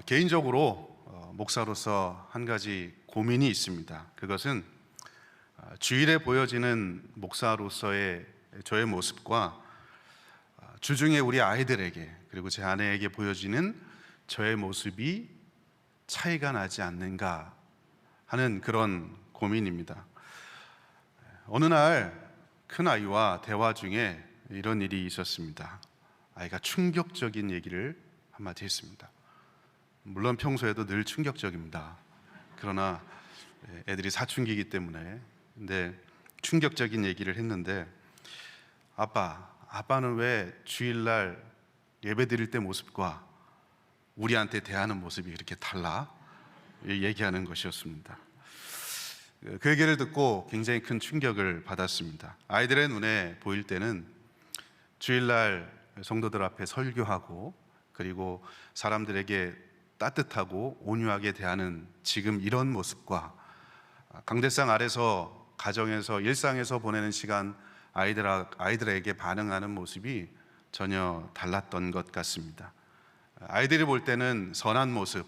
개인적으로 목사로서 한 가지 고민이 있습니다. 그것은 주일에 보여지는 목사로서의 저의 모습과 주중에 우리 아이들에게 그리고 제 아내에게 보여지는 저의 모습이 차이가 나지 않는가 하는 그런 고민입니다. 어느 날 큰아이와 대화 중에 이런 일이 있었습니다. 아이가 충격적인 얘기를 한마디 했습니다. 물론 평소에도 늘 충격적입니다. 그러나 애들이 사춘기이기 때문에 근데 충격적인 얘기를 했는데 아빠는 왜 주일날 예배 드릴 때 모습과 우리한테 대하는 모습이 그렇게 달라? 얘기하는 것이었습니다. 그 얘기를 듣고 굉장히 큰 충격을 받았습니다. 아이들의 눈에 보일 때는 주일날 성도들 앞에 설교하고 그리고 사람들에게 따뜻하고 온유하게 대하는 지금 이런 모습과 강대상 아래서 가정에서 일상에서 보내는 시간 아이들에게 반응하는 모습이 전혀 달랐던 것 같습니다. 아이들이 볼 때는 선한 모습,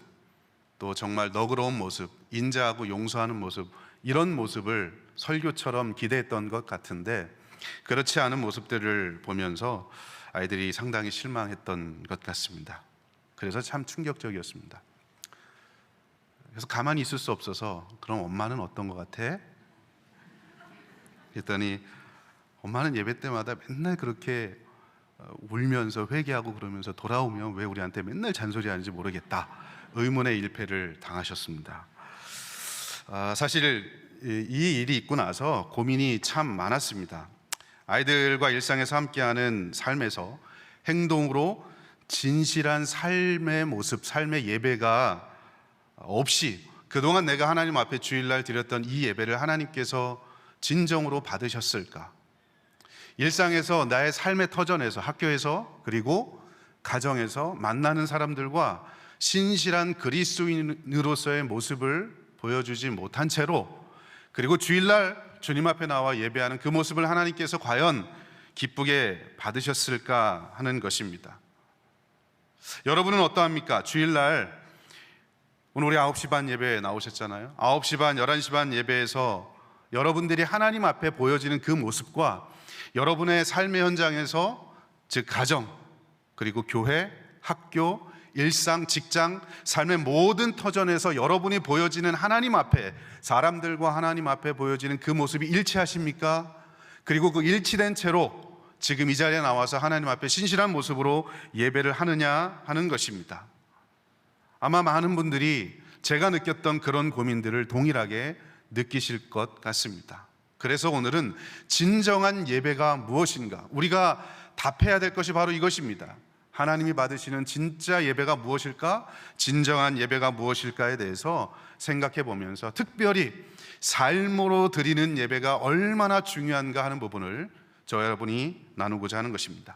또 정말 너그러운 모습, 인자하고 용서하는 모습, 이런 모습을 설교처럼 기대했던 것 같은데 그렇지 않은 모습들을 보면서 아이들이 상당히 실망했던 것 같습니다. 그래서 참 충격적이었습니다. 그래서 가만히 있을 수 없어서 그럼 엄마는 어떤 것 같아? 그랬더니 엄마는 예배 때마다 맨날 그렇게 울면서 회개하고 그러면서 돌아오면 왜 우리한테 맨날 잔소리하는지 모르겠다, 의문의 일패를 당하셨습니다. 사실 이 일이 있고 나서 고민이 참 많았습니다. 아이들과 일상에서 함께하는 삶에서 행동으로 진실한 삶의 모습, 삶의 예배가 없이 그동안 내가 하나님 앞에 주일날 드렸던 이 예배를 하나님께서 진정으로 받으셨을까? 일상에서 나의 삶의 터전에서, 학교에서 그리고 가정에서 만나는 사람들과 신실한 그리스도인으로서의 모습을 보여주지 못한 채로 그리고 주일날 주님 앞에 나와 예배하는 그 모습을 하나님께서 과연 기쁘게 받으셨을까 하는 것입니다. 여러분은 어떠합니까? 주일날 오늘 우리 9시 반 예배에 나오셨잖아요. 9시 반, 11시 반 예배에서 여러분들이 하나님 앞에 보여지는 그 모습과 여러분의 삶의 현장에서 즉 가정, 그리고 교회, 학교, 일상, 직장, 삶의 모든 터전에서 여러분이 보여지는 하나님 앞에, 사람들과 하나님 앞에 보여지는 그 모습이 일치하십니까? 그리고 그 일치된 채로 지금 이 자리에 나와서 하나님 앞에 신실한 모습으로 예배를 하느냐 하는 것입니다. 아마 많은 분들이 제가 느꼈던 그런 고민들을 동일하게 느끼실 것 같습니다. 그래서 오늘은 진정한 예배가 무엇인가, 우리가 답해야 될 것이 바로 이것입니다. 하나님이 받으시는 진짜 예배가 무엇일까? 진정한 예배가 무엇일까에 대해서 생각해 보면서 특별히 삶으로 드리는 예배가 얼마나 중요한가 하는 부분을 저와 여러분이 나누고자 하는 것입니다.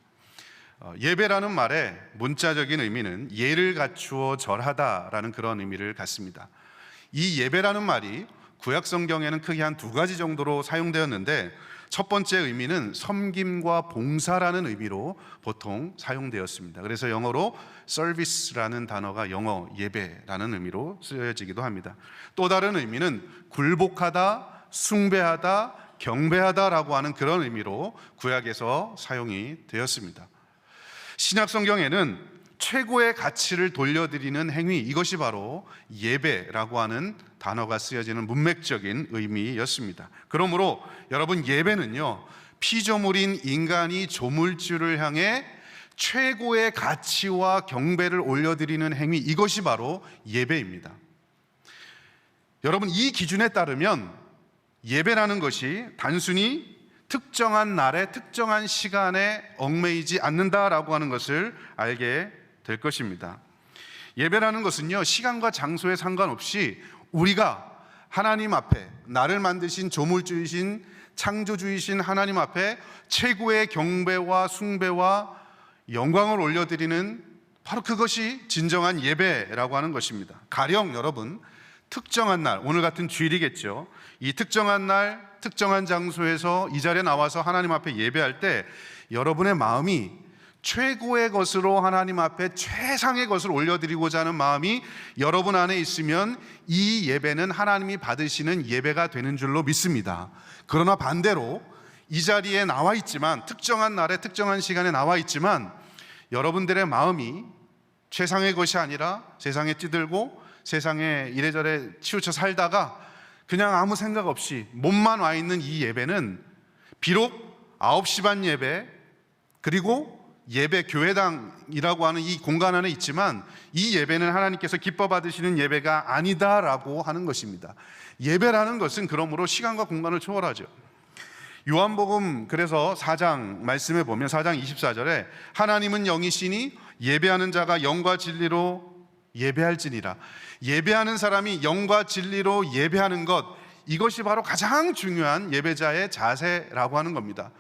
예배라는 말의 문자적인 의미는 예를 갖추어 절하다라는 그런 의미를 갖습니다. 이 예배라는 말이 구약 성경에는 크게 한 두 가지 정도로 사용되었는데 첫 번째 의미는 섬김과 봉사라는 의미로 보통 사용되었습니다. 그래서 영어로 service라는 단어가 영어 예배라는 의미로 쓰여지기도 합니다. 또 다른 의미는 굴복하다, 숭배하다, 경배하다라고 하는 그런 의미로 구약에서 사용이 되었습니다. 신약 성경에는 최고의 가치를 돌려드리는 행위, 이것이 바로 예배라고 하는 단어가 쓰여지는 문맥적인 의미였습니다. 그러므로 여러분, 예배는요, 피조물인 인간이 조물주를 향해 최고의 가치와 경배를 올려드리는 행위, 이것이 바로 예배입니다. 여러분, 이 기준에 따르면 예배라는 것이 단순히 특정한 날에 특정한 시간에 얽매이지 않는다라고 하는 것을 알게 될 것입니다. 예배라는 것은요, 시간과 장소에 상관없이 우리가 하나님 앞에, 나를 만드신 조물주이신 창조주이신 하나님 앞에 최고의 경배와 숭배와 영광을 올려드리는 바로 그것이 진정한 예배라고 하는 것입니다. 가령 여러분, 특정한 날, 오늘 같은 주일이겠죠. 이 특정한 날, 특정한 장소에서 이 자리에 나와서 하나님 앞에 예배할 때 여러분의 마음이 최고의 것으로 하나님 앞에 최상의 것을 올려드리고자 하는 마음이 여러분 안에 있으면 이 예배는 하나님이 받으시는 예배가 되는 줄로 믿습니다. 그러나 반대로 이 자리에 나와 있지만, 특정한 날에 특정한 시간에 나와 있지만, 여러분들의 마음이 최상의 것이 아니라 세상에 찌들고 세상에 이래저래 치우쳐 살다가 그냥 아무 생각 없이 몸만 와 있는 이 예배는, 비록 9시 반 예배, 그리고 예배 교회당이라고 하는 이 공간 안에 있지만, 이 예배는 하나님께서 기뻐 받으시는 예배가 아니다라고 하는 것입니다. 예배라는 것은 그러므로 시간과 공간을 초월하죠. 요한복음 그래서 4장 말씀에 보면 4장 24절에 하나님은 영이시니 예배하는 자가 영과 진리로 예배할지니라. 예배하는 사람이 영과 진리로 예배하는 것, 이것이 바로 가장 중요한 예배자의 자세라고 하는 겁니다.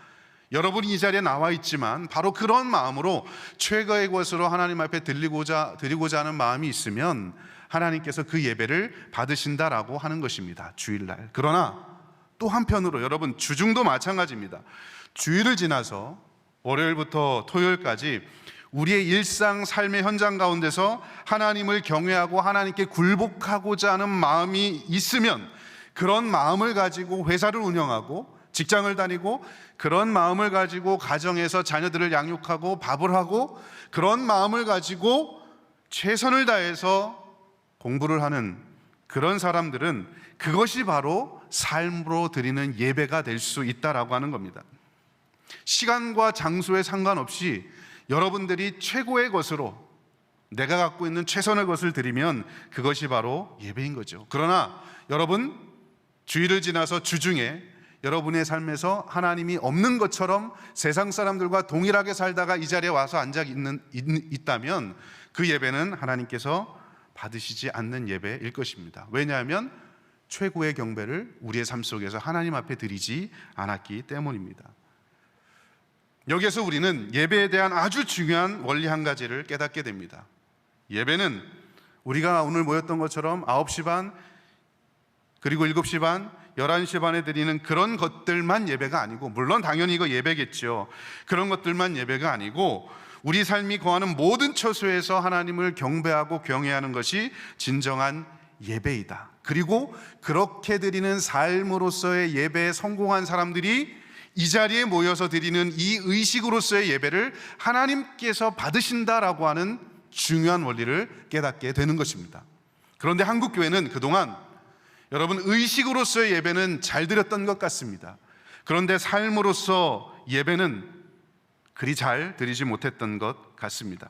여러분이 이 자리에 나와 있지만 바로 그런 마음으로 최고의 것으로 하나님 앞에 드리고자 하는 마음이 있으면 하나님께서 그 예배를 받으신다라고 하는 것입니다. 주일날. 그러나 또 한편으로 여러분, 주중도 마찬가지입니다. 주일을 지나서 월요일부터 토요일까지 우리의 일상 삶의 현장 가운데서 하나님을 경외하고 하나님께 굴복하고자 하는 마음이 있으면, 그런 마음을 가지고 회사를 운영하고 직장을 다니고, 그런 마음을 가지고 가정에서 자녀들을 양육하고 밥을 하고, 그런 마음을 가지고 최선을 다해서 공부를 하는 그런 사람들은 그것이 바로 삶으로 드리는 예배가 될 수 있다라고 하는 겁니다. 시간과 장소에 상관없이 여러분들이 최고의 것으로, 내가 갖고 있는 최선의 것을 드리면 그것이 바로 예배인 거죠. 그러나 여러분, 주일을 지나서 주중에 여러분의 삶에서 하나님이 없는 것처럼 세상 사람들과 동일하게 살다가 이 자리에 와서 앉아 있다면 그 예배는 하나님께서 받으시지 않는 예배일 것입니다. 왜냐하면 최고의 경배를 우리의 삶 속에서 하나님 앞에 드리지 않았기 때문입니다. 여기에서 우리는 예배에 대한 아주 중요한 원리 한 가지를 깨닫게 됩니다. 예배는 우리가 오늘 모였던 것처럼 9시 반, 그리고 7시 반, 11시 반에 드리는 그런 것들만 예배가 아니고, 물론 당연히 이거 예배겠죠. 그런 것들만 예배가 아니고 우리 삶이 거하는 모든 처소에서 하나님을 경배하고 경외하는 것이 진정한 예배이다. 그리고 그렇게 드리는 삶으로서의 예배에 성공한 사람들이 이 자리에 모여서 드리는 이 의식으로서의 예배를 하나님께서 받으신다라고 하는 중요한 원리를 깨닫게 되는 것입니다. 그런데 한국교회는 그동안 여러분, 의식으로서의 예배는 잘 드렸던 것 같습니다. 그런데 삶으로서 예배는 그리 잘 드리지 못했던 것 같습니다.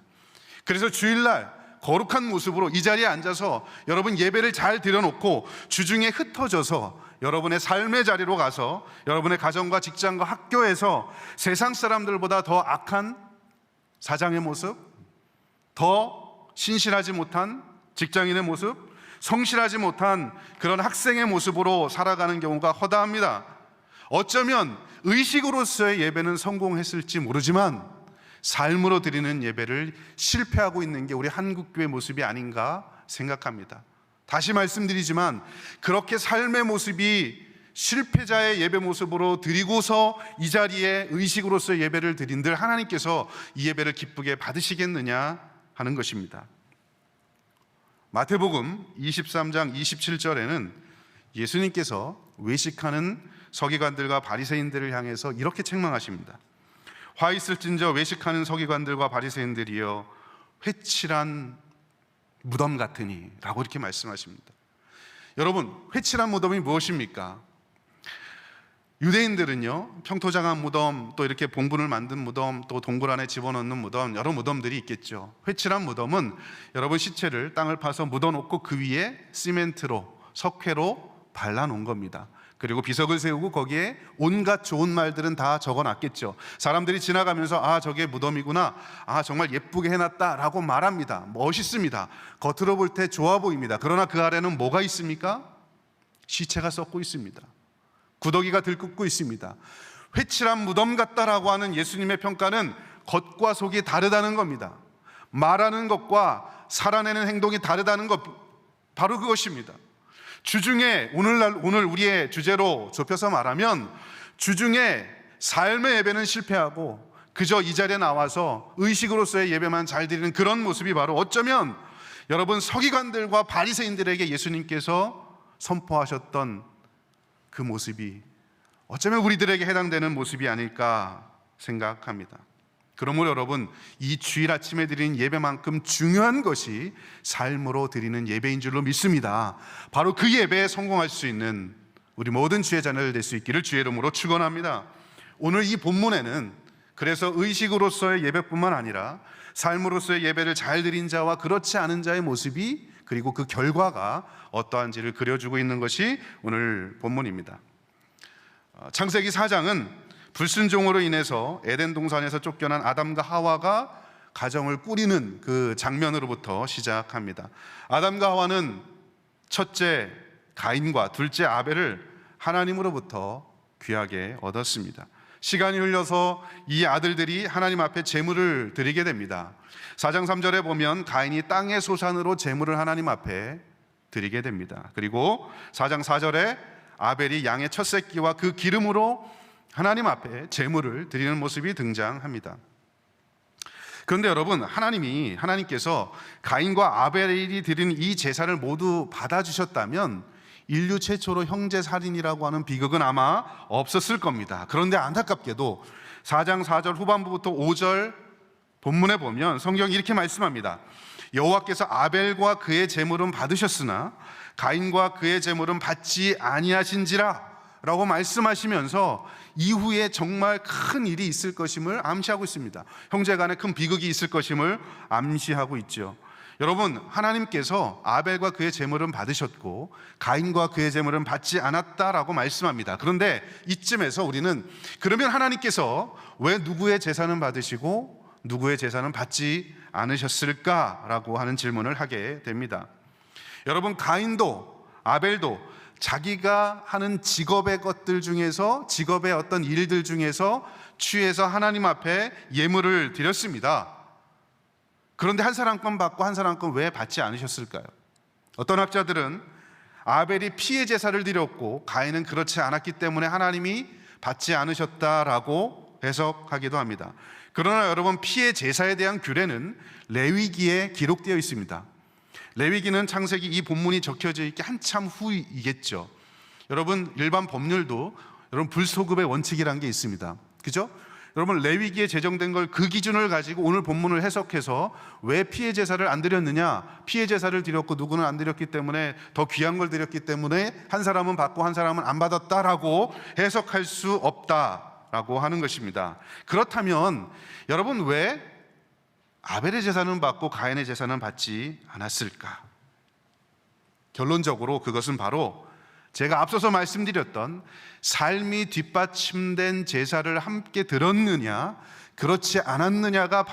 그래서 주일날 거룩한 모습으로 이 자리에 앉아서 여러분 예배를 잘 드려놓고 주중에 흩어져서 여러분의 삶의 자리로 가서 여러분의 가정과 직장과 학교에서 세상 사람들보다 더 악한 사장의 모습, 더 신실하지 못한 직장인의 모습, 성실하지 못한 그런 학생의 모습으로 살아가는 경우가 허다합니다. 어쩌면 의식으로서의 예배는 성공했을지 모르지만 삶으로 드리는 예배를 실패하고 있는 게 우리 한국교회 모습이 아닌가 생각합니다. 다시 말씀드리지만 그렇게 삶의 모습이 실패자의 예배 모습으로 드리고서 이 자리에 의식으로서의 예배를 드린들 하나님께서 이 예배를 기쁘게 받으시겠느냐 하는 것입니다. 마태복음 23장 27절에는 예수님께서 외식하는 서기관들과 바리새인들을 향해서 이렇게 책망하십니다. 화 있을진저 외식하는 서기관들과 바리새인들이여 회칠한 무덤 같으니 라고 이렇게 말씀하십니다. 여러분, 회칠한 무덤이 무엇입니까? 유대인들은요, 평토장한 무덤, 또 이렇게 봉분을 만든 무덤, 또 동굴 안에 집어넣는 무덤, 여러 무덤들이 있겠죠. 회칠한 무덤은 여러분 시체를 땅을 파서 묻어놓고 그 위에 시멘트로, 석회로 발라놓은 겁니다. 그리고 비석을 세우고 거기에 온갖 좋은 말들은 다 적어놨겠죠. 사람들이 지나가면서 아, 저게 무덤이구나, 아, 정말 예쁘게 해놨다라고 말합니다. 멋있습니다. 겉으로 볼 때 좋아 보입니다. 그러나 그 아래는 뭐가 있습니까? 시체가 썩고 있습니다. 구더기가 들끓고 있습니다. 회칠한 무덤 같다라고 하는 예수님의 평가는 겉과 속이 다르다는 겁니다. 말하는 것과 살아내는 행동이 다르다는 것, 바로 그것입니다. 주중에 오늘 우리의 주제로 좁혀서 말하면 주중에 삶의 예배는 실패하고 그저 이 자리에 나와서 의식으로서의 예배만 잘 드리는 그런 모습이 바로 어쩌면 여러분 서기관들과 바리새인들에게 예수님께서 선포하셨던 그 모습이 어쩌면 우리들에게 해당되는 모습이 아닐까 생각합니다. 그러므로 여러분, 이 주일 아침에 드리는 예배만큼 중요한 것이 삶으로 드리는 예배인 줄로 믿습니다. 바로 그 예배에 성공할 수 있는 우리 모든 주의 자녀들 될 수 있기를 주의 이름으로 축원합니다. 오늘 이 본문에는 그래서 의식으로서의 예배뿐만 아니라 삶으로서의 예배를 잘 드린 자와 그렇지 않은 자의 모습이, 그리고 그 결과가 어떠한지를 그려주고 있는 것이 오늘 본문입니다. 창세기 4장은 불순종으로 인해서 에덴 동산에서 쫓겨난 아담과 하와가 가정을 꾸리는 그 장면으로부터 시작합니다. 아담과 하와는 첫째 가인과 둘째 아벨을 하나님으로부터 귀하게 얻었습니다. 시간이 흘러서 이 아들들이 하나님 앞에 제물을 드리게 됩니다. 4장 3절에 보면 가인이 땅의 소산으로 제물을 하나님 앞에 드리게 됩니다. 그리고 4장 4절에 아벨이 양의 첫 새끼와 그 기름으로 하나님 앞에 제물을 드리는 모습이 등장합니다. 그런데 여러분, 하나님께서 가인과 아벨이 드린 이 제사를 모두 받아주셨다면 인류 최초로 형제 살인이라고 하는 비극은 아마 없었을 겁니다. 그런데 안타깝게도 4장 4절 후반부부터 5절 본문에 보면 성경이 이렇게 말씀합니다. 여호와께서 아벨과 그의 제물은 받으셨으나 가인과 그의 제물은 받지 아니하신지라 라고 말씀하시면서 이후에 정말 큰 일이 있을 것임을 암시하고 있습니다. 형제간에 큰 비극이 있을 것임을 암시하고 있죠. 여러분, 하나님께서 아벨과 그의 제물은 받으셨고 가인과 그의 제물은 받지 않았다라고 말씀합니다. 그런데 이쯤에서 우리는 그러면 하나님께서 왜 누구의 제사는 받으시고 누구의 제사는 받지 않으셨을까라고 하는 질문을 하게 됩니다. 여러분, 가인도 아벨도 자기가 하는 직업의 것들 중에서, 직업의 어떤 일들 중에서 취해서 하나님 앞에 예물을 드렸습니다. 그런데 한 사람 건 받고 한 사람 건 왜 받지 않으셨을까요? 어떤 학자들은 아벨이 피의 제사를 드렸고 가인은 그렇지 않았기 때문에 하나님이 받지 않으셨다라고 해석하기도 합니다. 그러나 여러분, 피의 제사에 대한 규례는 레위기에 기록되어 있습니다. 레위기는 창세기 이 본문이 적혀져 있기 한참 후이겠죠. 여러분, 일반 법률도 여러분 불소급의 원칙이라는 게 있습니다. 그죠? 여러분, 레위기에 제정된 걸 그 기준을 가지고 오늘 본문을 해석해서 왜 피의 제사를 안 드렸느냐, 피의 제사를 드렸고 누구는 안 드렸기 때문에, 더 귀한 걸 드렸기 때문에 한 사람은 받고 한 사람은 안 받았다라고 해석할 수 없다라고 하는 것입니다. 그렇다면 여러분, 왜 아벨의 제사는 받고 가인의 제사는 받지 않았을까? 결론적으로 그것은 바로 제가 앞서서 말씀드렸던 삶이 뒷받침된 제사를 함께 드렸느냐 그렇지 않았느냐가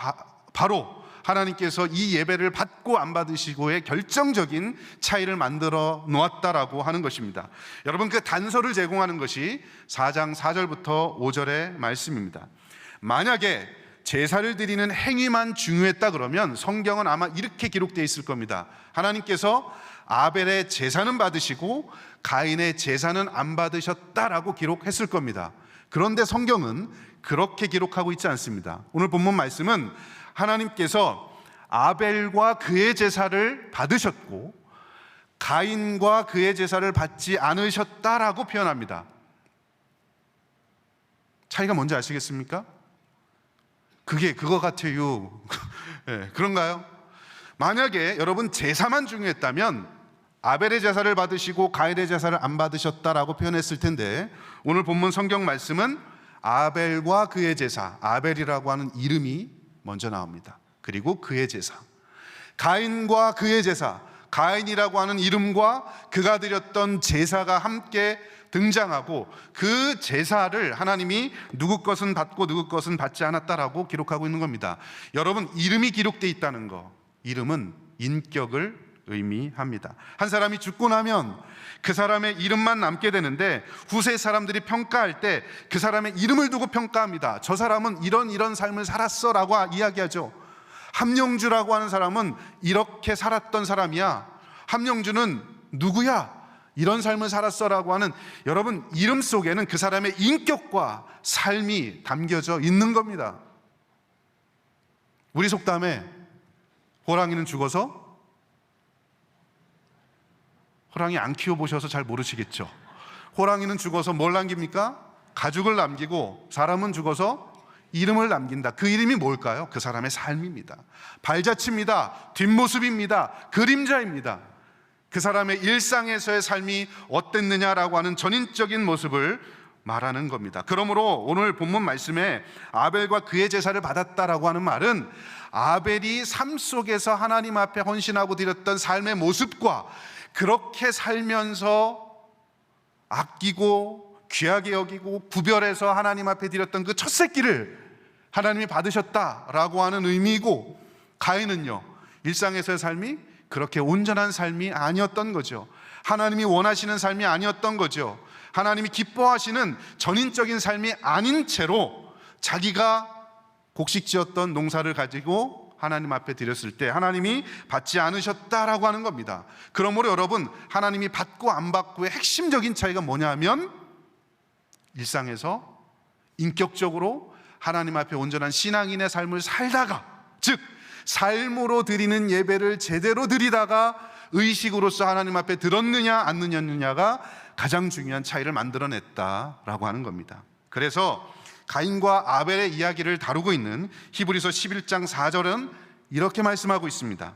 바로 하나님께서 이 예배를 받고 안 받으시고의 결정적인 차이를 만들어 놓았다라고 하는 것입니다. 여러분, 그 단서를 제공하는 것이 4장 4절부터 5절의 말씀입니다. 만약에 제사를 드리는 행위만 중요했다 그러면 성경은 아마 이렇게 기록되어 있을 겁니다. 하나님께서 아벨의 제사는 받으시고 가인의 제사는 안 받으셨다라고 기록했을 겁니다. 그런데 성경은 그렇게 기록하고 있지 않습니다. 오늘 본문 말씀은 하나님께서 아벨과 그의 제사를 받으셨고 가인과 그의 제사를 받지 않으셨다라고 표현합니다. 차이가 뭔지 아시겠습니까? 그게 그거 같아요. 네, 그런가요? 만약에 여러분 제사만 중요했다면 아벨의 제사를 받으시고 가인의 제사를 안 받으셨다라고 표현했을 텐데, 오늘 본문 성경 말씀은 아벨과 그의 제사, 아벨이라고 하는 이름이 먼저 나옵니다. 그리고 그의 제사, 가인과 그의 제사, 가인이라고 하는 이름과 그가 드렸던 제사가 함께 등장하고 그 제사를 하나님이 누구 것은 받고 누구 것은 받지 않았다라고 기록하고 있는 겁니다. 여러분, 이름이 기록되어 있다는 거, 이름은 인격을 의미합니다. 한 사람이 죽고 나면 그 사람의 이름만 남게 되는데 후세 사람들이 평가할 때 그 사람의 이름을 두고 평가합니다. 저 사람은 이런 삶을 살았어 라고 이야기하죠. 함영주라고 하는 사람은 이렇게 살았던 사람이야. 함영주는 누구야? 이런 삶을 살았어 라고 하는, 여러분, 이름 속에는 그 사람의 인격과 삶이 담겨져 있는 겁니다. 우리 속담에 호랑이는 죽어서, 호랑이 안 키워보셔서 잘 모르시겠죠. 호랑이는 죽어서 뭘 남깁니까? 가죽을 남기고, 사람은 죽어서 이름을 남긴다. 그 이름이 뭘까요? 그 사람의 삶입니다. 발자취입니다. 뒷모습입니다. 그림자입니다. 그 사람의 일상에서의 삶이 어땠느냐라고 하는 전인적인 모습을 말하는 겁니다. 그러므로 오늘 본문 말씀에 아벨과 그의 제사를 받았다라고 하는 말은 아벨이 삶 속에서 하나님 앞에 헌신하고 드렸던 삶의 모습과 그렇게 살면서 아끼고 귀하게 여기고 구별해서 하나님 앞에 드렸던 그 첫 새끼를 하나님이 받으셨다라고 하는 의미이고, 가인은요, 일상에서의 삶이 그렇게 온전한 삶이 아니었던 거죠. 하나님이 원하시는 삶이 아니었던 거죠. 하나님이 기뻐하시는 전인적인 삶이 아닌 채로 자기가 곡식지었던 농사를 가지고 하나님 앞에 드렸을 때 하나님이 받지 않으셨다라고 하는 겁니다. 그러므로 여러분, 하나님이 받고 안 받고의 핵심적인 차이가 뭐냐면, 일상에서 인격적으로 하나님 앞에 온전한 신앙인의 삶을 살다가, 즉 삶으로 드리는 예배를 제대로 드리다가 의식으로서 하나님 앞에 들었느냐 안 들었느냐가 가장 중요한 차이를 만들어냈다라고 하는 겁니다. 그래서 가인과 아벨의 이야기를 다루고 있는 히브리서 11장 4절은 이렇게 말씀하고 있습니다.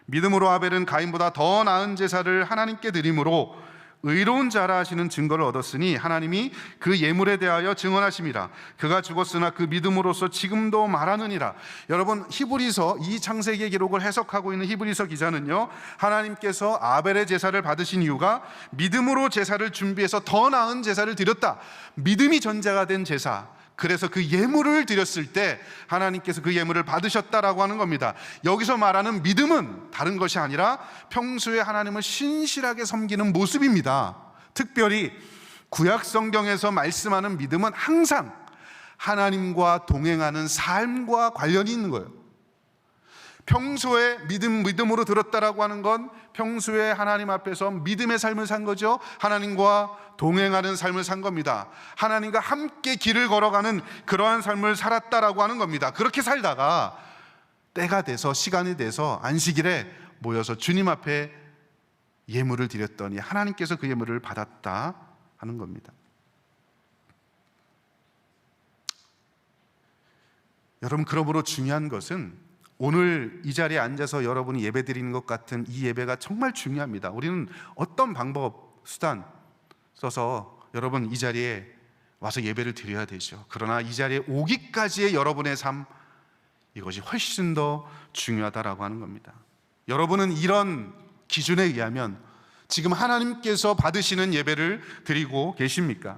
믿음으로 아벨은 가인보다 더 나은 제사를 하나님께 드림으로 의로운 자라 하시는 증거를 얻었으니 하나님이 그 예물에 대하여 증언하심이라. 그가 죽었으나 그 믿음으로서 지금도 말하느니라. 여러분, 히브리서, 이 창세기의 기록을 해석하고 있는 히브리서 기자는요, 하나님께서 아벨의 제사를 받으신 이유가 믿음으로 제사를 준비해서 더 나은 제사를 드렸다, 믿음이 전제가 된 제사, 그래서 그 예물을 드렸을 때 하나님께서 그 예물을 받으셨다라고 하는 겁니다. 여기서 말하는 믿음은 다른 것이 아니라 평소에 하나님을 신실하게 섬기는 모습입니다. 특별히 구약 성경에서 말씀하는 믿음은 항상 하나님과 동행하는 삶과 관련이 있는 거예요. 평소에 믿음으로 들었다라고 하는 건 평소에 하나님 앞에서 믿음의 삶을 산 거죠. 하나님과 동행하는 삶을 산 겁니다. 하나님과 함께 길을 걸어가는 그러한 삶을 살았다라고 하는 겁니다. 그렇게 살다가 때가 돼서, 시간이 돼서 안식일에 모여서 주님 앞에 예물을 드렸더니 하나님께서 그 예물을 받았다 하는 겁니다. 여러분, 그러므로 중요한 것은 오늘 이 자리에 앉아서 여러분이 예배 드리는 것 같은 이 예배가 정말 중요합니다. 우리는 어떤 방법, 수단 써서 여러분 이 자리에 와서 예배를 드려야 되죠. 그러나 이 자리에 오기까지의 여러분의 삶, 이것이 훨씬 더 중요하다라고 하는 겁니다. 여러분은 이런 기준에 의하면 지금 하나님께서 받으시는 예배를 드리고 계십니까?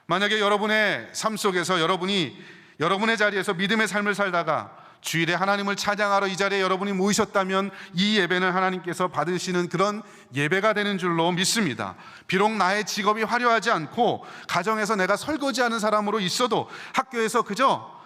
만약에 여러분의 삶 속에서 여러분이 여러분의 자리에서 믿음의 삶을 살다가 주일에 하나님을 찬양하러 이 자리에 여러분이 모이셨다면 이 예배는 하나님께서 받으시는 그런 예배가 되는 줄로 믿습니다. 비록 나의 직업이 화려하지 않고 가정에서 내가 설거지하는 사람으로 있어도, 학교에서 그저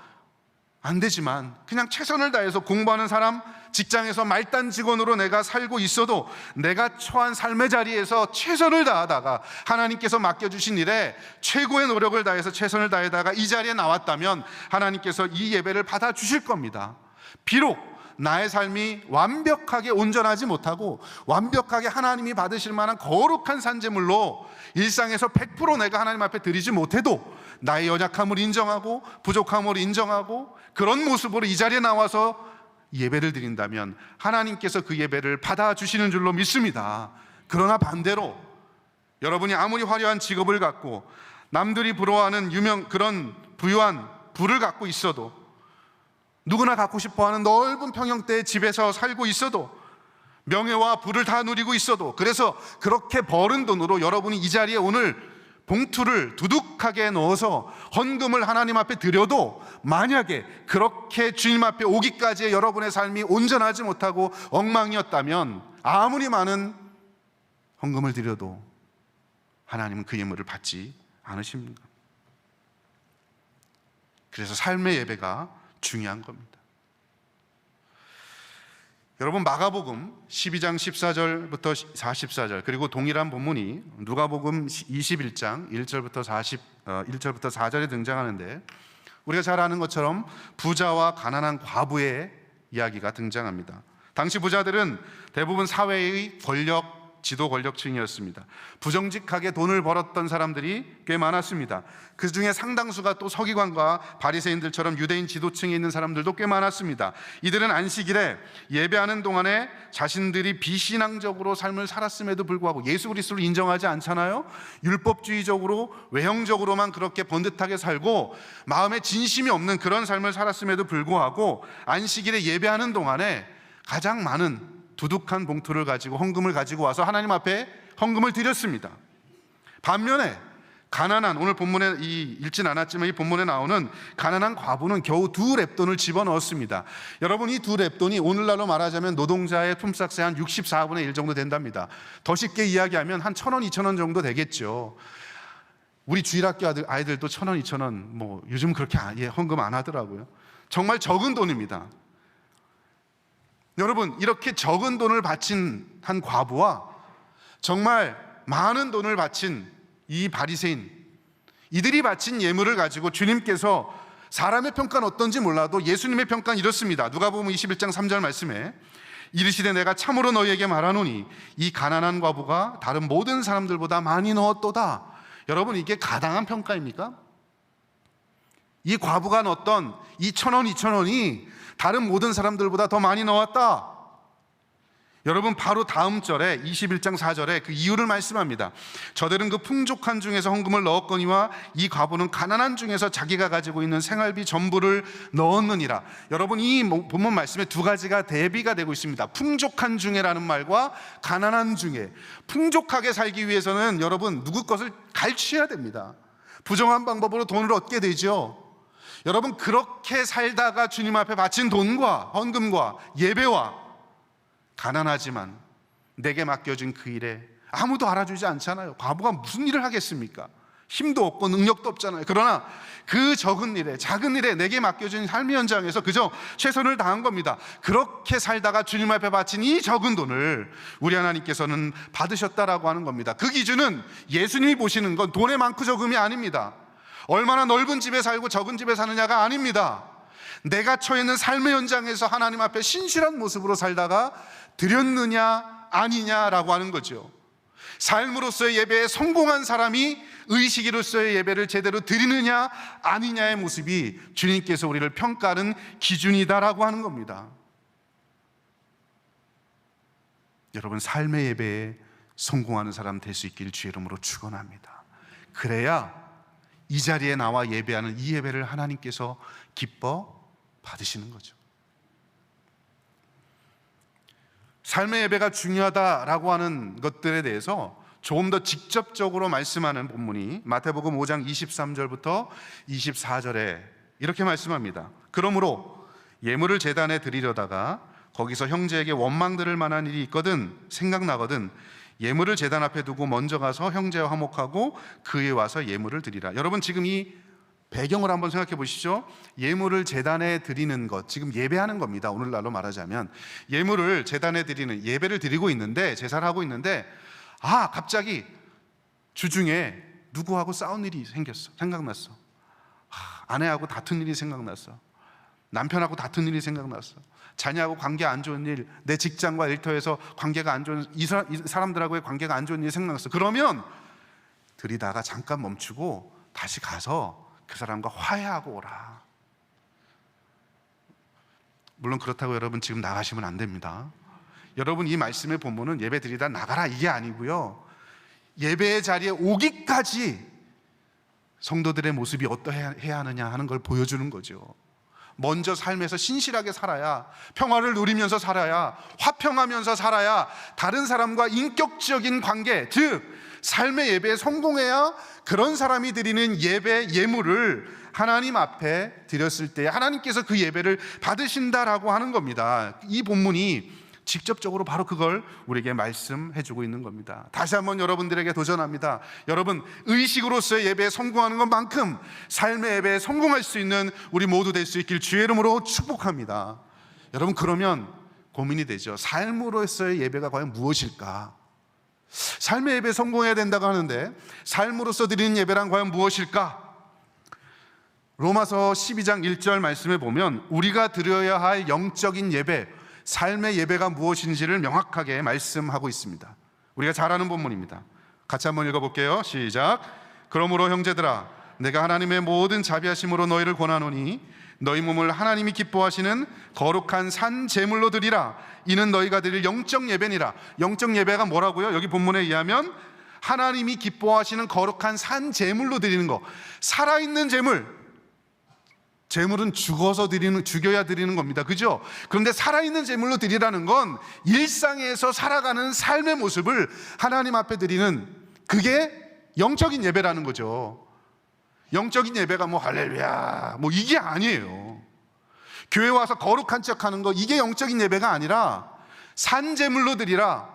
안 되지만 그냥 최선을 다해서 공부하는 사람, 직장에서 말단 직원으로 내가 살고 있어도 내가 처한 삶의 자리에서 최선을 다하다가 하나님께서 맡겨주신 일에 최고의 노력을 다해서 최선을 다하다가 이 자리에 나왔다면 하나님께서 이 예배를 받아주실 겁니다. 비록 나의 삶이 완벽하게 온전하지 못하고 완벽하게 하나님이 받으실 만한 거룩한 산제물로 일상에서 100% 내가 하나님 앞에 드리지 못해도 나의 연약함을 인정하고 부족함을 인정하고 그런 모습으로 이 자리에 나와서 예배를 드린다면 하나님께서 그 예배를 받아주시는 줄로 믿습니다. 그러나 반대로 여러분이 아무리 화려한 직업을 갖고 남들이 부러워하는 그런 부유한 부를 갖고 있어도, 누구나 갖고 싶어하는 넓은 평형대의 집에서 살고 있어도, 명예와 부를 다 누리고 있어도, 그래서 그렇게 벌은 돈으로 여러분이 이 자리에 오늘 봉투를 두둑하게 넣어서 헌금을 하나님 앞에 드려도, 만약에 그렇게 주님 앞에 오기까지의 여러분의 삶이 온전하지 못하고 엉망이었다면 아무리 많은 헌금을 드려도 하나님은 그 예물을 받지 않으십니다. 그래서 삶의 예배가 중요한 겁니다. 여러분, 마가복음 12장 14절부터 44절, 그리고 동일한 본문이 누가복음 21장 1절부터 4절에 등장하는데, 우리가 잘 아는 것처럼 부자와 가난한 과부의 이야기가 등장합니다. 당시 부자들은 대부분 사회의 지도 권력층이었습니다. 부정직하게 돈을 벌었던 사람들이 꽤 많았습니다. 그 중에 상당수가 또 서기관과 바리새인들처럼 유대인 지도층에 있는 사람들도 꽤 많았습니다. 이들은 안식일에 예배하는 동안에 자신들이 비신앙적으로 삶을 살았음에도 불구하고 예수 그리스도를 인정하지 않잖아요. 율법주의적으로 외형적으로만 그렇게 번듯하게 살고 마음에 진심이 없는 그런 삶을 살았음에도 불구하고 안식일에 예배하는 동안에 가장 많은 두둑한 봉투를 가지고 헌금을 가지고 와서 하나님 앞에 헌금을 드렸습니다. 반면에 가난한, 오늘 본문에 읽진 않았지만 이 본문에 나오는 가난한 과부는 겨우 2렙돈을 집어넣었습니다. 여러분, 이 2렙돈이 오늘날로 말하자면 노동자의 품삯의 한 64분의 1 정도 된답니다. 더 쉽게 이야기하면 한 1,000원, 2,000원 정도 되겠죠. 우리 주일학교 아이들도 1,000원, 2,000원 뭐 요즘 그렇게 헌금 안 하더라고요. 정말 적은 돈입니다. 여러분, 이렇게 적은 돈을 바친 한 과부와 정말 많은 돈을 바친 이 바리새인, 이들이 바친 예물을 가지고 주님께서, 사람의 평가는 어떤지 몰라도 예수님의 평가는 이렇습니다. 누가복음 21장 3절 말씀에 이르시되 내가 참으로 너희에게 말하노니 이 가난한 과부가 다른 모든 사람들보다 많이 넣었도다. 여러분, 이게 가당한 평가입니까? 이 과부가 넣었던 이 1,000원, 2,000원이 다른 모든 사람들보다 더 많이 넣었다. 여러분, 바로 다음 절에 21장 4절에 그 이유를 말씀합니다. 저들은 그 풍족한 중에서 헌금을 넣었거니와 이 과부는 가난한 중에서 자기가 가지고 있는 생활비 전부를 넣었느니라. 여러분, 이 본문 말씀에 두 가지가 대비가 되고 있습니다. 풍족한 중에라는 말과 가난한 중에. 풍족하게 살기 위해서는 여러분, 누구 것을 갈취해야 됩니다. 부정한 방법으로 돈을 얻게 되죠. 여러분, 그렇게 살다가 주님 앞에 바친 돈과 헌금과 예배와 가난하지만 내게 맡겨진 그 일에 아무도 알아주지 않잖아요. 과부가 무슨 일을 하겠습니까? 힘도 없고 능력도 없잖아요. 그러나 그 적은 일에, 작은 일에 내게 맡겨진 삶의 현장에서 그저 최선을 다한 겁니다. 그렇게 살다가 주님 앞에 바친 이 적은 돈을 우리 하나님께서는 받으셨다라고 하는 겁니다. 그 기준은 예수님이 보시는 건 돈의 많고 적음이 아닙니다. 얼마나 넓은 집에 살고 적은 집에 사느냐가 아닙니다. 내가 처해 있는 삶의 현장에서 하나님 앞에 신실한 모습으로 살다가 드렸느냐 아니냐라고 하는 거죠. 삶으로서의 예배에 성공한 사람이 의식으로서의 예배를 제대로 드리느냐 아니냐의 모습이 주님께서 우리를 평가하는 기준이다라고 하는 겁니다. 여러분, 삶의 예배에 성공하는 사람 될 수 있기를 주의 이름으로 축원합니다. 그래야 이 자리에 나와 예배하는 이 예배를 하나님께서 기뻐 받으시는 거죠. 삶의 예배가 중요하다라고 하는 것들에 대해서 조금 더 직접적으로 말씀하는 본문이 마태복음 5장 23절부터 24절에 이렇게 말씀합니다. 그러므로 예물을 제단에 드리려다가 거기서 형제에게 원망들을 만한 일이 있거든, 생각나거든 예물을 제단 앞에 두고 먼저 가서 형제와 화목하고 그에 와서 예물을 드리라. 여러분, 지금 이 배경을 한번 생각해 보시죠. 예물을 제단에 드리는 것, 지금 예배하는 겁니다. 오늘날로 말하자면 예물을 제단에 드리는, 예배를 드리고 있는데, 제사를 하고 있는데 갑자기 주중에 누구하고 싸운 일이 생각났어. 아내하고 다툰 일이 생각났어. 남편하고 다툰 일이 생각났어. 자녀하고 관계 안 좋은 일, 내 직장과 일터에서 관계가 안 좋은 이 사람들하고의 관계가 안 좋은 일이 생각났어. 그러면 드리다가 잠깐 멈추고 다시 가서 그 사람과 화해하고 오라. 물론 그렇다고 여러분 지금 나가시면 안 됩니다. 여러분, 이 말씀의 본문은 예배 드리다 나가라 이게 아니고요, 예배의 자리에 오기까지 성도들의 모습이 어떠해야 하느냐 하는 걸 보여주는 거죠. 먼저 삶에서 신실하게 살아야, 평화를 누리면서 살아야, 화평하면서 살아야 다른 사람과 인격적인 관계, 즉 삶의 예배에 성공해야 그런 사람이 드리는 예배, 예물을 하나님 앞에 드렸을 때 하나님께서 그 예배를 받으신다라고 하는 겁니다. 이 본문이 직접적으로 바로 그걸 우리에게 말씀해 주고 있는 겁니다. 다시 한번 여러분들에게 도전합니다. 여러분, 의식으로서의 예배에 성공하는 것만큼 삶의 예배에 성공할 수 있는 우리 모두 될 수 있길 주의 이름으로 축복합니다. 여러분, 그러면 고민이 되죠. 삶으로서의 예배가 과연 무엇일까? 삶의 예배에 성공해야 된다고 하는데 삶으로서 드리는 예배란 과연 무엇일까? 삶의 예배에 성공해야 된다고 하는데 삶으로서 드리는 예배란 과연 무엇일까? 삶의 예배에 성공해야 된다고 하는데 삶으로서 드리는 예배란 과연 무엇일까? 삶의 예배에 성공해야 된다고 하는데 삶으로서 드리는 예배란 과연 무엇일까? 로마서 12장 1절 말씀에 보면 우리가 드려야 할 영적인 예배, 삶의 예배가 무엇인지를 명확하게 말씀하고 있습니다. 우리가 잘 아는 본문입니다. 같이 한번 읽어볼게요. 시작. 그러므로 형제들아, 내가 하나님의 모든 자비하심으로 너희를 권하노니 너희 몸을 하나님이 기뻐하시는 거룩한 산 제물로 드리라. 이는 너희가 드릴 영적 예배니라. 영적 예배가 뭐라고요? 여기 본문에 의하면 하나님이 기뻐하시는 거룩한 산 제물로 드리는 거. 살아있는 제물. 제물은 죽여야 드리는 겁니다. 그죠? 그런데 살아있는 제물로 드리라는 건 일상에서 살아가는 삶의 모습을 하나님 앞에 드리는, 그게 영적인 예배라는 거죠. 영적인 예배가 뭐 할렐루야 뭐 이게 아니에요. 교회 와서 거룩한 척하는 거, 이게 영적인 예배가 아니라 산 제물로 드리라.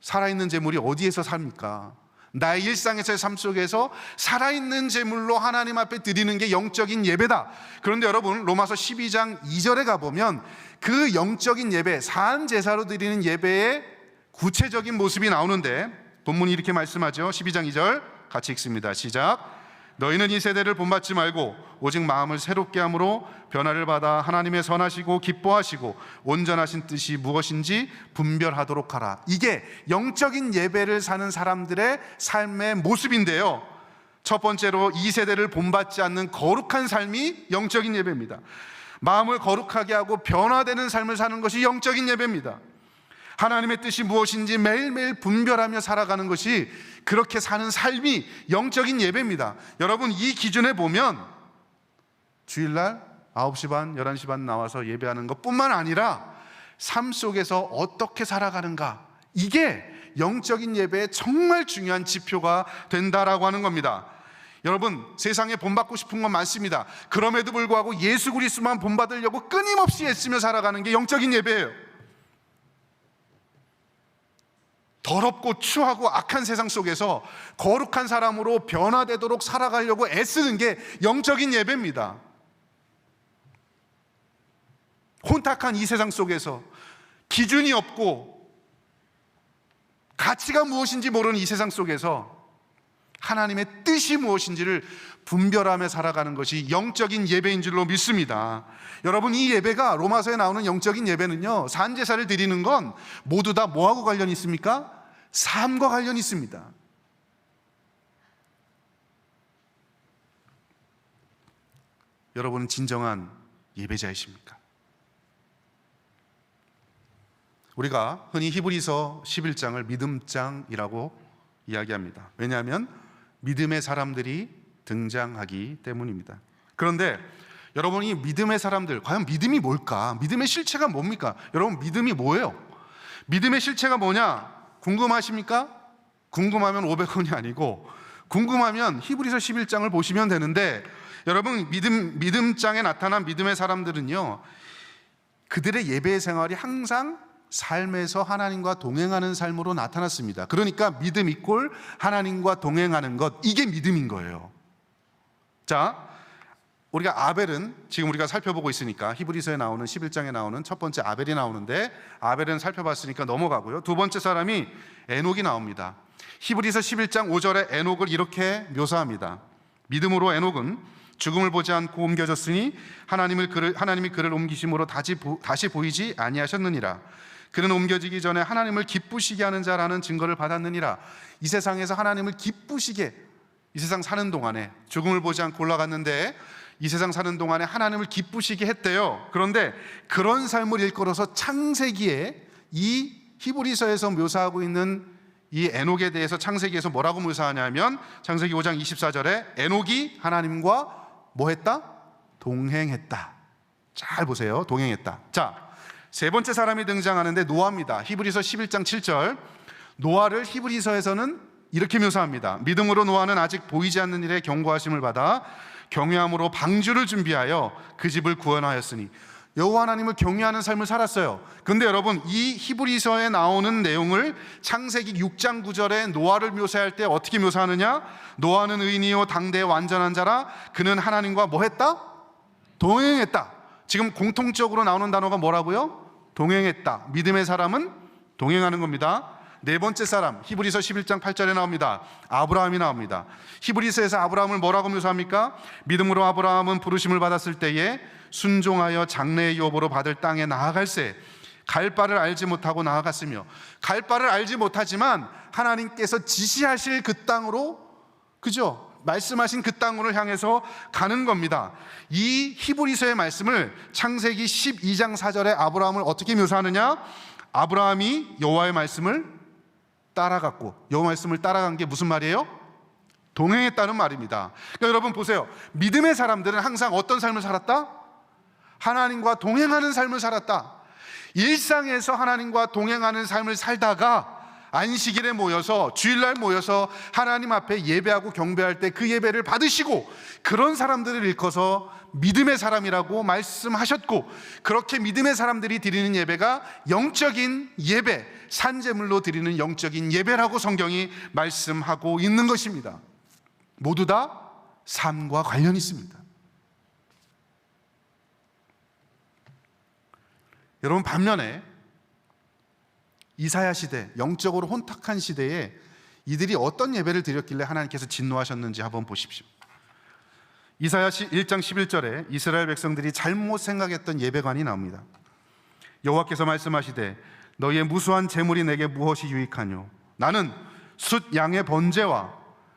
살아있는 제물이 어디에서 삽니까? 나의 일상에서의 삶 속에서 살아있는 제물로 하나님 앞에 드리는 게 영적인 예배다. 그런데 여러분, 로마서 12장 2절에 가보면 그 영적인 예배, 산 제사로 드리는 예배의 구체적인 모습이 나오는데 본문이 이렇게 말씀하죠. 12장 2절 같이 읽습니다. 시작. 너희는 이 세대를 본받지 말고 오직 마음을 새롭게 함으로 변화를 받아 하나님의 선하시고 기뻐하시고 온전하신 뜻이 무엇인지 분별하도록 하라. 이게 영적인 예배를 사는 사람들의 삶의 모습인데요, 첫 번째로 이 세대를 본받지 않는 거룩한 삶이 영적인 예배입니다. 마음을 거룩하게 하고 변화되는 삶을 사는 것이 영적인 예배입니다. 하나님의 뜻이 무엇인지 매일매일 분별하며 살아가는 것이, 그렇게 사는 삶이 영적인 예배입니다. 여러분, 이 기준에 보면 주일날 9시 반, 11시 반 나와서 예배하는 것뿐만 아니라 삶 속에서 어떻게 살아가는가, 이게 영적인 예배의 정말 중요한 지표가 된다라고 하는 겁니다. 여러분, 세상에 본받고 싶은 건 많습니다. 그럼에도 불구하고 예수 그리스도만 본받으려고 끊임없이 애쓰며 살아가는 게 영적인 예배예요. 더럽고 추하고 악한 세상 속에서 거룩한 사람으로 변화되도록 살아가려고 애쓰는 게 영적인 예배입니다. 혼탁한 이 세상 속에서 기준이 없고 가치가 무엇인지 모르는 이 세상 속에서 하나님의 뜻이 무엇인지를 분별하며 살아가는 것이 영적인 예배인 줄로 믿습니다. 여러분, 이 예배가, 로마서에 나오는 영적인 예배는요, 산제사를 드리는 건 모두 다 뭐하고 관련이 있습니까? 삶과 관련이 있습니다. 여러분은 진정한 예배자이십니까? 우리가 흔히 히브리서 11장을 믿음장이라고 이야기합니다. 왜냐하면 믿음의 사람들이 등장하기 때문입니다. 그런데 여러분이 믿음의 사람들, 과연 믿음이 뭘까? 믿음의 실체가 뭡니까? 여러분, 믿음이 뭐예요? 믿음의 실체가 뭐냐? 궁금하십니까? 궁금하면 500원이 아니고, 궁금하면 히브리서 11장을 보시면 되는데, 여러분, 믿음장에 나타난 믿음의 사람들은요, 그들의 예배 생활이 항상 삶에서 하나님과 동행하는 삶으로 나타났습니다. 그러니까 믿음 이꼴 하나님과 동행하는 것, 이게 믿음인 거예요. 자, 우리가 아벨은, 지금 우리가 살펴보고 있으니까 히브리서에 나오는 11장에 나오는 첫 번째 아벨이 나오는데, 아벨은 살펴봤으니까 넘어가고요. 두 번째 사람이 에녹이 나옵니다. 히브리서 11장 5절에 에녹을 이렇게 묘사합니다. 믿음으로 에녹은 죽음을 보지 않고 옮겨졌으니 하나님이 그를 옮기심으로 다시 보이지 아니하셨느니라. 그는 옮겨지기 전에 하나님을 기쁘시게 하는 자라는 증거를 받았느니라. 이 세상에서 하나님을 기쁘시게, 이 세상 사는 동안에 죽음을 보지 않고 올라갔는데 이 세상 사는 동안에 하나님을 기쁘시게 했대요. 그런데 그런 삶을 일컬어서 창세기에, 이 히브리서에서 묘사하고 있는 이 에녹에 대해서 창세기에서 뭐라고 묘사하냐면, 창세기 5장 24절에 에녹이 하나님과 뭐 했다? 동행했다. 잘 보세요. 동행했다. 자, 세 번째 사람이 등장하는데 노아입니다. 히브리서 11장 7절. 노아를 히브리서에서는 이렇게 묘사합니다. 믿음으로 노아는 아직 보이지 않는 일에 경고하심을 받아 경외함으로 방주를 준비하여 그 집을 구원하였으니, 여호와 하나님을 경외하는 삶을 살았어요. 그런데 여러분, 이 히브리서에 나오는 내용을 창세기 6장 9절에 노아를 묘사할 때 어떻게 묘사하느냐? 노아는 의인이요 당대의 완전한 자라. 그는 하나님과 뭐 했다? 동행했다. 지금 공통적으로 나오는 단어가 뭐라고요? 동행했다. 믿음의 사람은 동행하는 겁니다. 네 번째 사람, 히브리서 11장 8절에 나옵니다. 아브라함이 나옵니다. 히브리서에서 아브라함을 뭐라고 묘사합니까? 믿음으로 아브라함은 부르심을 받았을 때에 순종하여 장래의 유업으로 받을 땅에 나아갈새 갈 바를 알지 못하고 나아갔으며, 갈 바를 알지 못하지만 하나님께서 지시하실 그 땅으로, 그죠? 말씀하신 그 땅으로 향해서 가는 겁니다. 이 히브리서의 말씀을 창세기 12장 4절에 아브라함을 어떻게 묘사하느냐? 아브라함이 여호와의 말씀을 따라갔고, 여호와 말씀을 따라간 게 무슨 말이에요? 동행했다는 말입니다. 그러니까 여러분 보세요. 믿음의 사람들은 항상 어떤 삶을 살았다? 하나님과 동행하는 삶을 살았다. 일상에서 하나님과 동행하는 삶을 살다가 안식일에 모여서, 주일날 모여서 하나님 앞에 예배하고 경배할 때 그 예배를 받으시고, 그런 사람들을 일컬어서 믿음의 사람이라고 말씀하셨고, 그렇게 믿음의 사람들이 드리는 예배가 영적인 예배, 산제물로 드리는 영적인 예배라고 성경이 말씀하고 있는 것입니다. 모두 다 삶과 관련이 있습니다. 여러분, 반면에 이사야 시대, 영적으로 혼탁한 시대에 이들이 어떤 예배를 드렸길래 하나님께서 진노하셨는지 한번 보십시오. 이사야 1장 11절에 이스라엘 백성들이 잘못 생각했던 예배관이 나옵니다. 여호와께서 말씀하시되 너희의 무수한 재물이 내게 무엇이 유익하뇨? 나는 숫 양의 번제와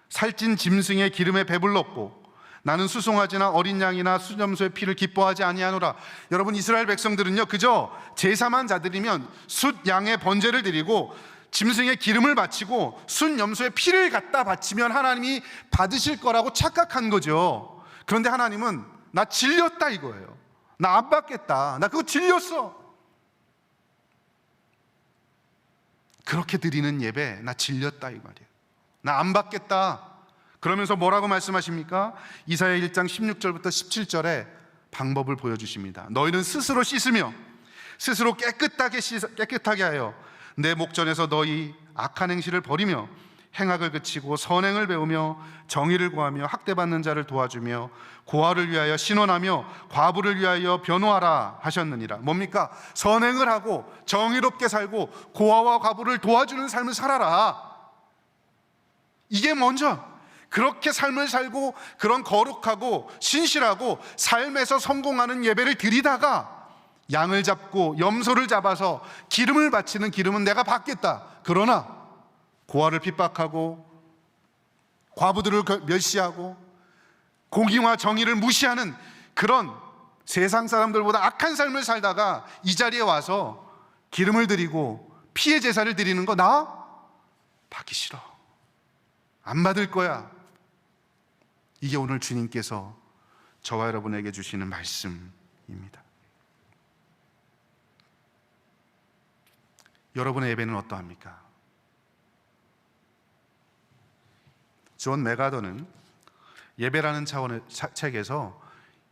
살찐 짐승의 기름에 배불렀고 나는 수송아지나 어린 양이나 수염소의 피를 기뻐하지 아니하노라. 여러분, 이스라엘 백성들은요, 그저 제사만 자드리면 숫 양의 번제를 드리고 짐승의 기름을 바치고 숫 염소의 피를 갖다 바치면 하나님이 받으실 거라고 착각한 거죠. 그런데 하나님은 나 질렸다 이거예요. 나 안 받겠다. 나 그거 질렸어. 그렇게 드리는 예배 나 질렸다 이 말이에요. 나 안 받겠다. 그러면서 뭐라고 말씀하십니까? 이사야 1장 16절부터 17절에 방법을 보여주십니다. 너희는 스스로 씻으며 스스로 깨끗하게 하여 내 목전에서 너희 악한 행실을 버리며 행악을 그치고 선행을 배우며 정의를 구하며 학대받는 자를 도와주며 고아를 위하여 신원하며 과부를 위하여 변호하라 하셨느니라. 뭡니까? 선행을 하고 정의롭게 살고 고아와 과부를 도와주는 삶을 살아라. 이게 먼저. 그렇게 삶을 살고 그런 거룩하고 신실하고 삶에서 성공하는 예배를 드리다가 양을 잡고 염소를 잡아서 기름을 바치는 기름은 내가 받겠다. 그러나 고아를 핍박하고 과부들을 멸시하고 공의와 정의를 무시하는 그런 세상 사람들보다 악한 삶을 살다가 이 자리에 와서 기름을 드리고 피의 제사를 드리는 거 나 받기 싫어. 안 받을 거야. 이게 오늘 주님께서 저와 여러분에게 주시는 말씀입니다. 여러분의 예배는 어떠합니까? 존 메가더는 예배라는 차원의 책에서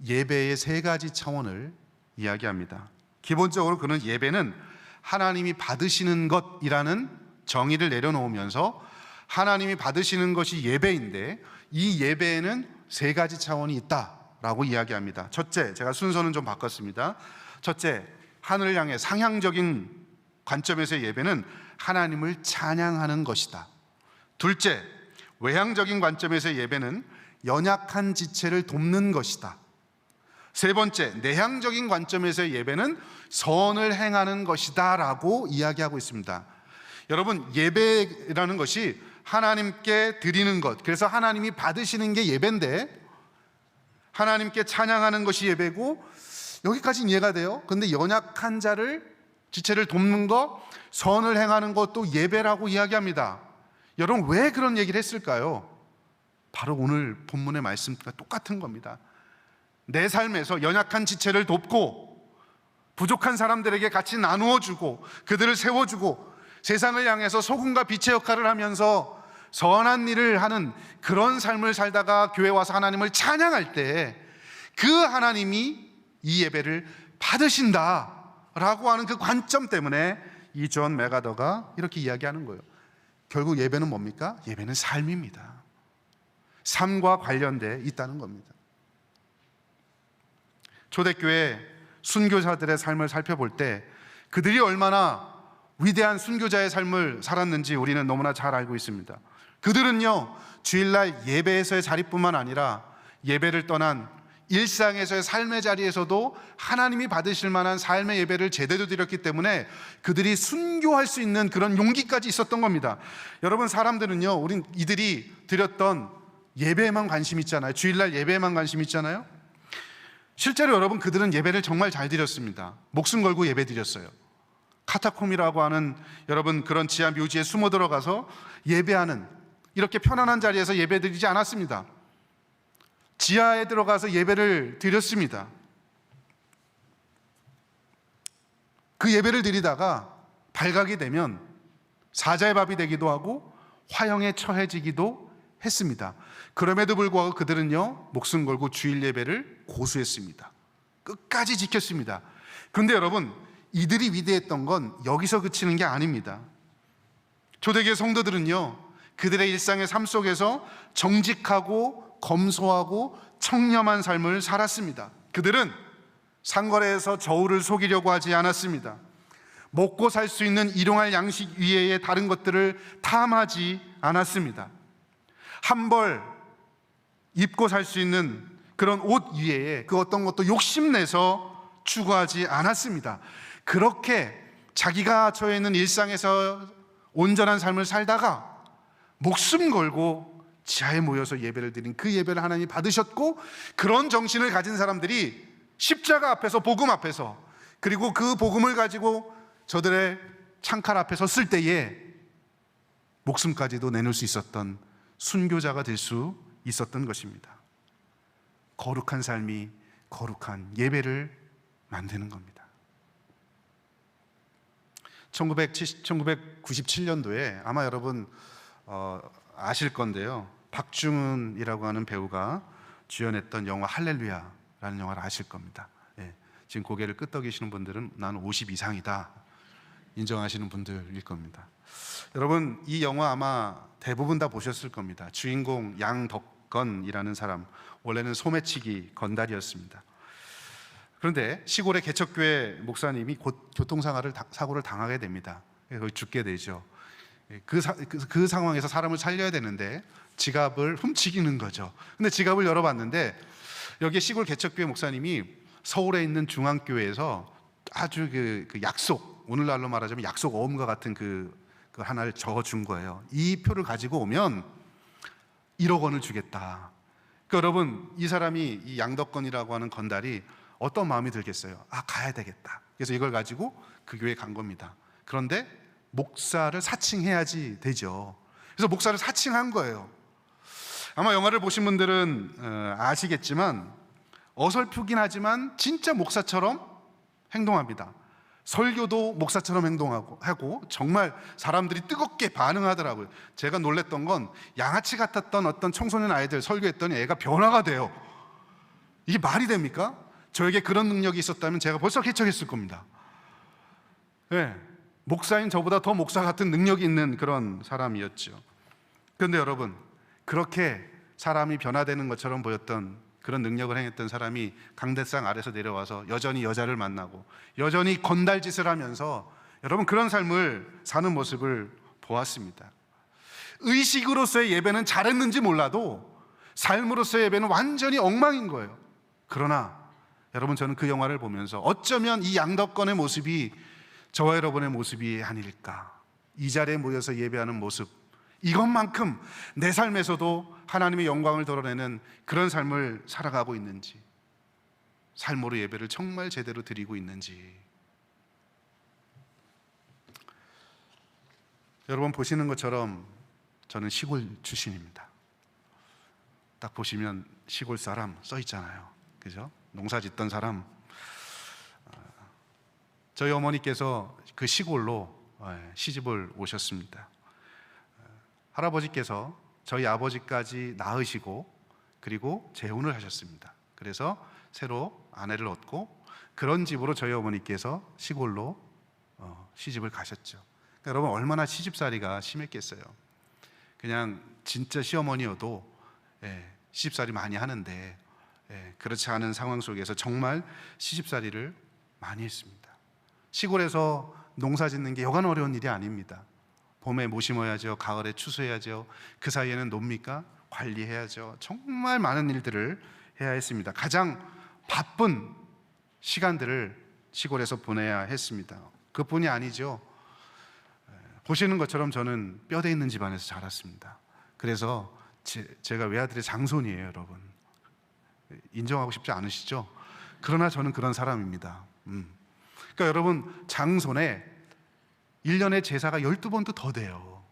예배의 세 가지 차원을 이야기합니다. 기본적으로 그는 예배는 하나님이 받으시는 것이라는 정의를 내려놓으면서 하나님이 받으시는 것이 예배인데 이 예배에는 세 가지 차원이 있다라고 이야기합니다. 첫째, 제가 순서는 좀 바꿨습니다. 첫째, 하늘을 향해 상향적인 관점에서의 예배는 하나님을 찬양하는 것이다. 둘째, 외향적인 관점에서의 예배는 연약한 지체를 돕는 것이다. 세 번째, 내향적인 관점에서의 예배는 선을 행하는 것이다 라고 이야기하고 있습니다. 여러분, 예배라는 것이 하나님께 드리는 것, 그래서 하나님이 받으시는 게 예배인데 하나님께 찬양하는 것이 예배고, 여기까지는 이해가 돼요. 근데 연약한 자를, 지체를 돕는 것, 선을 행하는 것도 예배라고 이야기합니다. 여러분, 왜 그런 얘기를 했을까요? 바로 오늘 본문의 말씀과 똑같은 겁니다. 내 삶에서 연약한 지체를 돕고 부족한 사람들에게 같이 나누어 주고 그들을 세워주고 세상을 향해서 소금과 빛의 역할을 하면서 선한 일을 하는 그런 삶을 살다가 교회 와서 하나님을 찬양할 때 그 하나님이 이 예배를 받으신다라고 하는 그 관점 때문에 이 존 메가더가 이렇게 이야기하는 거예요. 결국 예배는 뭡니까? 예배는 삶입니다. 삶과 관련돼 있다는 겁니다. 초대교회 순교자들의 삶을 살펴볼 때 그들이 얼마나 위대한 순교자의 삶을 살았는지 우리는 너무나 잘 알고 있습니다. 그들은요, 주일날 예배에서의 자리뿐만 아니라 예배를 떠난 일상에서의 삶의 자리에서도 하나님이 받으실 만한 삶의 예배를 제대로 드렸기 때문에 그들이 순교할 수 있는 그런 용기까지 있었던 겁니다. 여러분, 사람들은요, 우린 이들이 드렸던 예배에만 관심 있잖아요. 주일날 예배에만 관심 있잖아요. 실제로 여러분, 그들은 예배를 정말 잘 드렸습니다. 목숨 걸고 예배 드렸어요. 카타콤이라고 하는 여러분 그런 지하 묘지에 숨어 들어가서 예배하는, 이렇게 편안한 자리에서 예배 드리지 않았습니다. 지하에 들어가서 예배를 드렸습니다. 그 예배를 드리다가 발각이 되면 사자의 밥이 되기도 하고 화형에 처해지기도 했습니다. 그럼에도 불구하고 그들은요, 목숨 걸고 주일 예배를 고수했습니다. 끝까지 지켰습니다. 그런데 여러분, 이들이 위대했던 건 여기서 그치는 게 아닙니다. 초대교회 성도들은요, 그들의 일상의 삶 속에서 정직하고 검소하고 청렴한 삶을 살았습니다. 그들은 상거래에서 저울을 속이려고 하지 않았습니다. 먹고 살 수 있는 일용할 양식 위에 다른 것들을 탐하지 않았습니다. 한 벌 입고 살 수 있는 그런 옷 위에 그 어떤 것도 욕심내서 추구하지 않았습니다. 그렇게 자기가 처해 있는 일상에서 온전한 삶을 살다가 목숨 걸고 지하에 모여서 예배를 드린 그 예배를 하나님이 받으셨고, 그런 정신을 가진 사람들이 십자가 앞에서, 복음 앞에서, 그리고 그 복음을 가지고 저들의 창칼 앞에 섰을 때에 목숨까지도 내놓을 수 있었던 순교자가 될 수 있었던 것입니다. 거룩한 삶이 거룩한 예배를 만드는 겁니다. 1997년도에 아마 여러분 아실 건데요, 박중훈이라고 하는 배우가 주연했던 영화 할렐루야라는 영화를 아실 겁니다. 예, 지금 고개를 끄덕이시는 분들은 나는 50 이상이다 인정하시는 분들일 겁니다. 여러분, 이 영화 아마 대부분 다 보셨을 겁니다. 주인공 양덕건이라는 사람, 원래는 소매치기 건달이었습니다. 그런데 시골의 개척교회 목사님이 곧 교통사고를 당하게 됩니다. 거의 죽게 되죠. 그 상황에서 사람을 살려야 되는데 지갑을 훔치기는 거죠. 근데 지갑을 열어봤는데 여기 시골 개척교회 목사님이 서울에 있는 중앙교회에서 아주 그 약속, 오늘날로 말하자면 약속 어음과 같은 그 하나를 적어준 거예요. 이 표를 가지고 오면 1억 원을 주겠다. 그러니까 여러분, 이 사람이, 이 양덕건이라고 하는 건달이 어떤 마음이 들겠어요? 아, 가야 되겠다. 그래서 이걸 가지고 그 교회에 간 겁니다. 그런데 목사를 사칭해야지 되죠. 그래서 목사를 사칭한 거예요. 아마 영화를 보신 분들은 아시겠지만 어설프긴 하지만 진짜 목사처럼 행동합니다. 설교도 목사처럼 행동하고 정말 사람들이 뜨겁게 반응하더라고요. 제가 놀랬던 건 양아치 같았던 어떤 청소년 아이들 설교했더니 애가 변화가 돼요. 이게 말이 됩니까? 저에게 그런 능력이 있었다면 제가 벌써 개척했을 겁니다. 네, 목사인 저보다 더 목사 같은 능력이 있는 그런 사람이었죠. 그런데 여러분, 그렇게 사람이 변화되는 것처럼 보였던 그런 능력을 행했던 사람이 강대상 아래서 내려와서 여전히 여자를 만나고 여전히 건달짓을 하면서 여러분 그런 삶을 사는 모습을 보았습니다. 의식으로서의 예배는 잘했는지 몰라도 삶으로서의 예배는 완전히 엉망인 거예요. 그러나 여러분, 저는 그 영화를 보면서 어쩌면 이 양덕건의 모습이 저와 여러분의 모습이 아닐까, 이 자리에 모여서 예배하는 모습, 이것만큼 내 삶에서도 하나님의 영광을 드러내는 그런 삶을 살아가고 있는지, 삶으로 예배를 정말 제대로 드리고 있는지. 여러분 보시는 것처럼 저는 시골 출신입니다. 딱 보시면 시골 사람 써 있잖아요. 그죠? 농사 짓던 사람. 저희 어머니께서 그 시골로 시집을 오셨습니다. 할아버지께서 저희 아버지까지 낳으시고 그리고 재혼을 하셨습니다. 그래서 새로 아내를 얻고 그런 집으로 저희 어머니께서 시골로 시집을 가셨죠. 그러니까 여러분, 얼마나 시집살이가 심했겠어요. 그냥 진짜 시어머니여도 시집살이 많이 하는데 그렇지 않은 상황 속에서 정말 시집살이를 많이 했습니다. 시골에서 농사 짓는 게 여간 어려운 일이 아닙니다. 봄에 모 심어야죠. 가을에 추수해야죠. 그 사이에는 놉니까? 관리해야죠. 정말 많은 일들을 해야 했습니다. 가장 바쁜 시간들을 시골에서 보내야 했습니다. 그뿐이 아니죠. 보시는 것처럼 저는 뼈대 있는 집안에서 자랐습니다. 그래서 제가 외아들의 장손이에요, 여러분. 인정하고 싶지 않으시죠? 그러나 저는 그런 사람입니다. 그러니까 여러분, 장손에 1년에 제사가 12번도 더 돼요.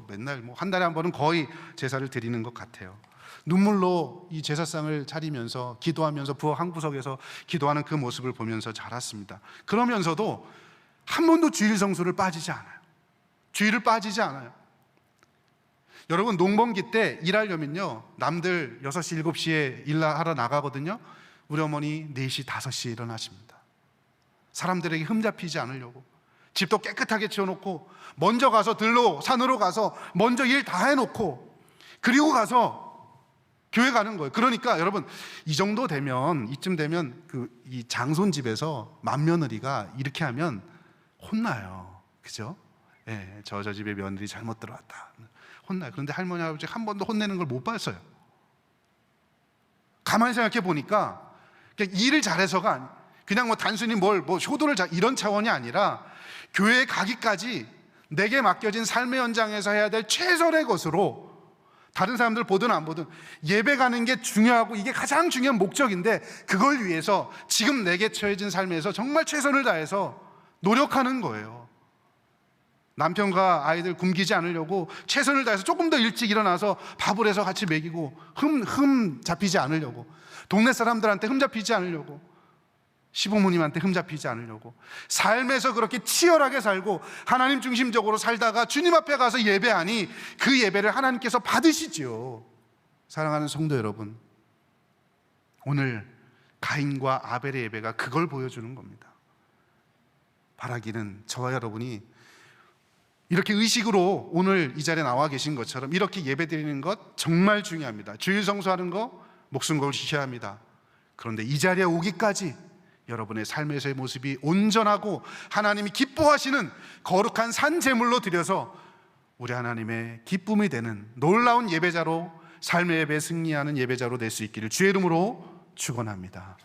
맨날 한 달에 한 번은 거의 제사를 드리는 것 같아요. 눈물로 이 제사상을 차리면서 기도하면서 부엌 한 구석에서 기도하는 그 모습을 보면서 자랐습니다. 그러면서도 한 번도 주일 성수를 빠지지 않아요. 주일을 빠지지 않아요. 여러분, 농번기 때 일하려면요, 남들 6시, 7시에 일하러 나가거든요. 우리 어머니 4시, 5시에 일어나십니다. 사람들에게 흠잡히지 않으려고. 집도 깨끗하게 치워놓고 먼저 가서 들로 산으로 가서 먼저 일 다 해놓고 그리고 가서 교회 가는 거예요. 그러니까 여러분, 이쯤 되면 이 장손 집에서 맏며느리가 이렇게 하면 혼나요. 그죠? 예, 저 집에 며느리 잘못 들어왔다. 혼나요. 그런데 할머니, 아버지 한 번도 혼내는 걸 못 봤어요. 가만히 생각해 보니까 일을 잘해서가 그냥 단순히 효도를 이런 차원이 아니라 교회에 가기까지 내게 맡겨진 삶의 현장에서 해야 될 최선의 것으로, 다른 사람들 보든 안 보든 예배 가는 게 중요하고 이게 가장 중요한 목적인데, 그걸 위해서 지금 내게 처해진 삶에서 정말 최선을 다해서 노력하는 거예요. 남편과 아이들 굶기지 않으려고 최선을 다해서 조금 더 일찍 일어나서 밥을 해서 같이 먹이고, 흠 잡히지 않으려고, 동네 사람들한테 흠 잡히지 않으려고, 시부모님한테 흠 잡히지 않으려고 삶에서 그렇게 치열하게 살고 하나님 중심적으로 살다가 주님 앞에 가서 예배하니 그 예배를 하나님께서 받으시지요. 사랑하는 성도 여러분, 오늘 가인과 아벨의 예배가 그걸 보여주는 겁니다. 바라기는 저와 여러분이 이렇게 의식으로 오늘 이 자리에 나와 계신 것처럼 이렇게 예배드리는 것 정말 중요합니다. 주일 성수하는 거 목숨 걸고 지켜야 합니다. 그런데 이 자리에 오기까지 여러분의 삶에서의 모습이 온전하고 하나님이 기뻐하시는 거룩한 산제물로 드려서 우리 하나님의 기쁨이 되는 놀라운 예배자로, 삶의 예배에 승리하는 예배자로 될 수 있기를 주의 이름으로 축원합니다.